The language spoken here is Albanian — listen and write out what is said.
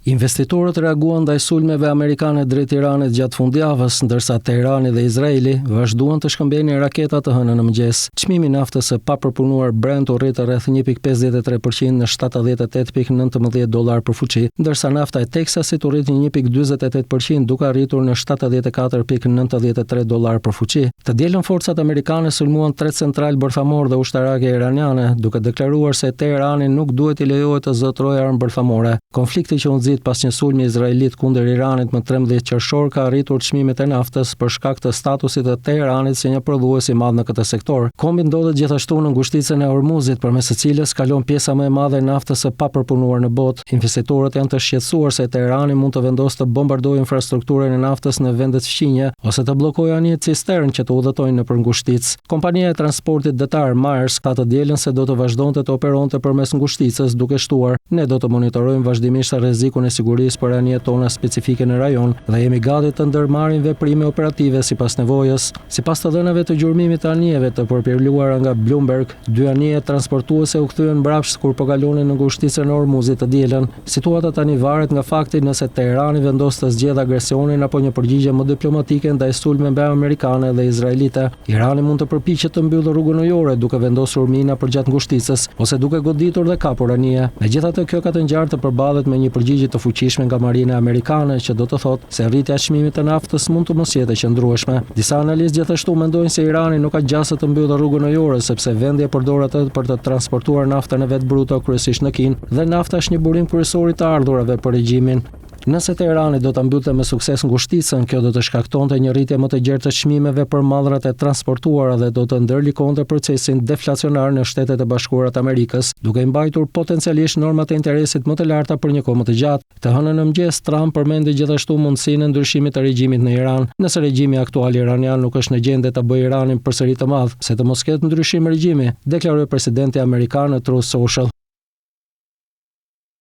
Investitorët reaguan ndaj sulmeve amerikane drejt Iranit gjatë fundjavës, ndërsa Teherani dhe Izraeli vazhduan të shkëmbejnë raketa të hënën në mëngjes. Çmimi i naftës së papërpunuar Brent u rrit rreth 1.53% në $78.19 për fuqi, ndërsa nafta e Teksasit u rrit 1.48% duke arritur në $74.93 për fuqi. Të dielën forcat amerikane sulmuan 3 centralë bërthamore dhe ushtarake iraniane, duke deklaruar se Teherani nuk duhet I lejohet të zotrojë armë bërthamore. Konflikti që u nxit pas një sulmi izraelit kundër Iranit më 13 qershor ka arritur çmimet e naftës për shkak të statusit të Teheranit si një prodhues I madh në këtë sektor. Kombi ndodhet gjithashtu në ngushticën e Hormuzit, përmes së cilës kalon pjesa më e madhe e naftës së papërpunuar në botë. Investitorët janë të shqetësuar se Teherani mund të vendosë të bombardojë infrastrukturën e naftës në vendet fqinje ose të bllokojë një cistern që të udhëtojnë nëpër ngushticë. Kompania e transportit detar Maersk ka të dielën se do të vazhdonte të operonte përmes ngushticës, duke shtuar: "Ne do të monitorojmë vazhdimisht rrezikun e sigurisë për anijet tona specifike në rajon dhe jemi gati të ndërmarrim veprime operative sipas nevojës." Sipas të dhënave të gjurmimit të anijeve të përpjekluara nga Bloomberg, 2 anije transportuese u kthyen mbrapsht kur po kalonin në ngushticën e Hormuzit të dielën. Situata tani varet nga fakti nëse Teherani vendos të zgjedhë agresionin apo një përgjigje më diplomatike ndaj sulmeve amerikane dhe izraelite. Irani mund të përpiqet të mbyllë rrugën ujore duke vendosur mina përgjatë ngushticës ose duke goditur dhe kapur anije. Megjithatë, kjo ka të ngjarë të përballet me një përgjigje të fuqishme nga marina amerikane, që do të thotë se rritja e çmimit të naftës mund të mos jetë e qëndrueshme. Disa analistë gjithashtu mendojnë se Irani nuk ka gjasë të mbyllë rrugën ujore, sepse vendi e përdor atë për të transportuar naftën e vet bruto kryesisht në Kinë, dhe nafta është një burim kryesor I të ardhurave për regjimin. Nëse Teherani do ta mbyllte me sukses ngushticën, kjo do të shkaktonte një rritje më të gjerë të çmimeve për mallrat e transportuara dhe do të ndërlikonte procesin deflacionar në Shtetet e Bashkuara të Amerikës, duke I mbajtur potencialisht normat e interesit më të larta për një kohë më të gjatë. Të hënën në mëngjes, Trump përmendi gjithashtu mundësinë e ndryshimit të regjimit në Iran, nëse regjimi aktual iranian nuk është në gjendje ta bëjë Iranin përsëri të madh, se të mos ketë ndryshim regjimi, deklaroi presidenti amerikan në Truth Social.